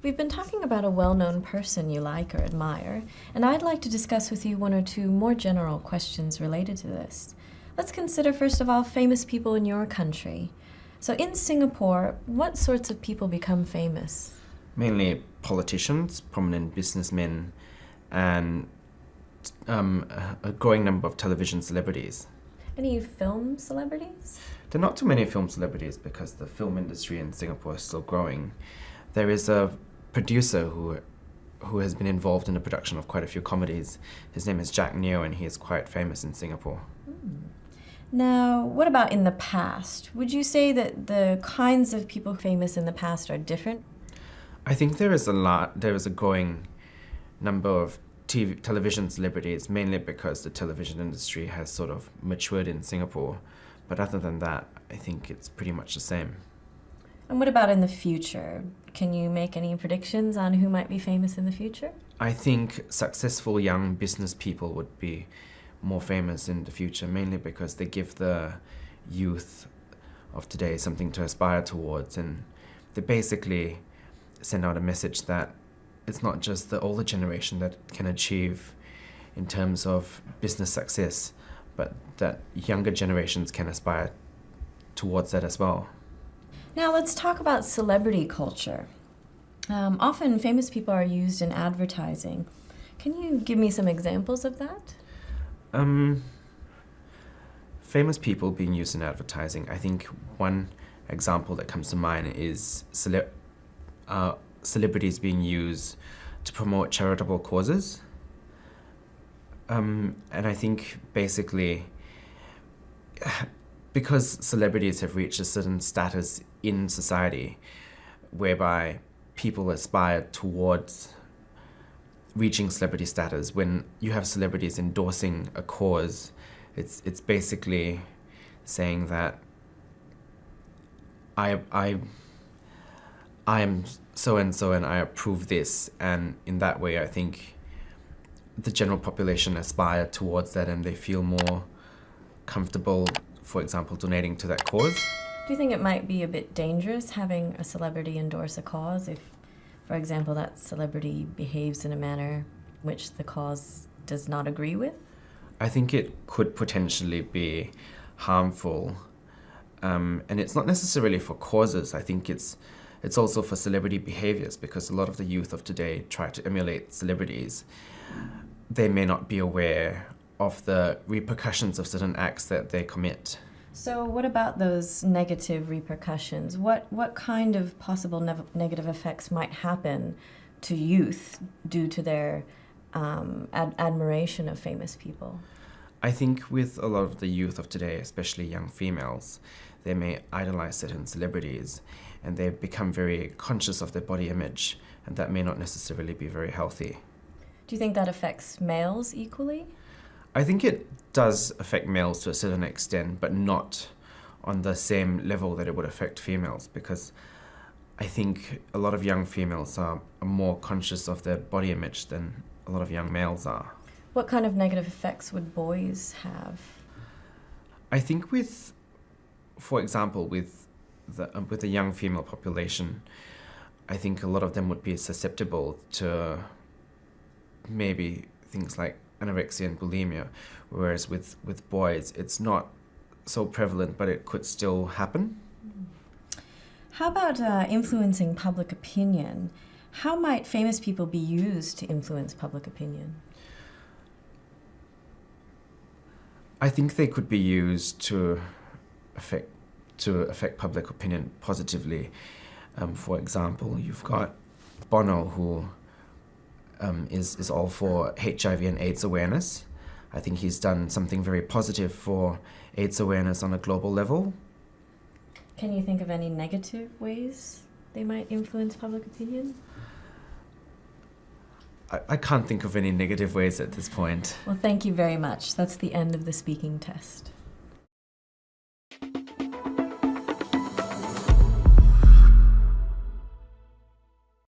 We've been talking about a well-known person you like or admire, and I'd like to discuss with you one or two more general questions related to this. Let's consider, first of all, famous people in your country. So in Singapore, what sorts of people become famous? Mainly politicians, prominent businessmen, and a growing number of television celebrities. Any film celebrities? There are not too many film celebrities because the film industry in Singapore is still growing. There is a producer who has been involved in the production of quite a few comedies. His name is Jack Neo, and he is quite famous in Singapore. Now, what about in the past? Would you say that the kinds of people famous in the past are different? I think there is a growing number of television celebrities, mainly because the television industry has sort of matured in Singapore. But other than that, I think it's pretty much the same. And what about in the future? Can you make any predictions on who might be famous in the future? I think successful young business people would be more famous in the future, mainly because they give the youth of today something to aspire towards, and they basically send out a message that it's not just the older generation that can achieve in terms of business success, but that younger generations can aspire towards that as well. Now let's talk about celebrity culture. Often famous people are used in advertising. Can you give me some examples of that? Famous people being used in advertising. I think one example that comes to mind is celebrities being used to promote charitable causes. And I think basically because celebrities have reached a certain status in society whereby people aspire towards reaching celebrity status, when you have celebrities endorsing a cause, it's basically saying that I am so and so and I approve this, and in that way I think the general population aspire towards that and they feel more comfortable, for example, donating to that cause. Do you think it might be a bit dangerous having a celebrity endorse a cause if, for example, that celebrity behaves in a manner which the cause does not agree with? I think it could potentially be harmful, and it's not necessarily for causes. I think it's also for celebrity behaviours, because a lot of the youth of today try to emulate celebrities. They may not be aware of the repercussions of certain acts that they commit. So what about those negative repercussions? What kind of possible negative effects might happen to youth due to their admiration of famous people? I think with a lot of the youth of today, especially young females, they may idolize certain celebrities and they become very conscious of their body image, and that may not necessarily be very healthy. Do you think that affects males equally? I think it does affect males to a certain extent, but not on the same level that it would affect females, because I think a lot of young females are more conscious of their body image than a lot of young males are. What kind of negative effects would boys have? I think for example, with the young female population, I think a lot of them would be susceptible to maybe things like anorexia and bulimia, whereas with boys it's not so prevalent, but it could still happen. How about influencing public opinion? How might famous people be used to influence public opinion? I think they could be used to affect public opinion positively. For example, you've got Bono, who is all for HIV and AIDS awareness. I think he's done something very positive for AIDS awareness on a global level. Can you think of any negative ways they might influence public opinion? I can't think of any negative ways at this point. Well, thank you very much. That's the end of the speaking test.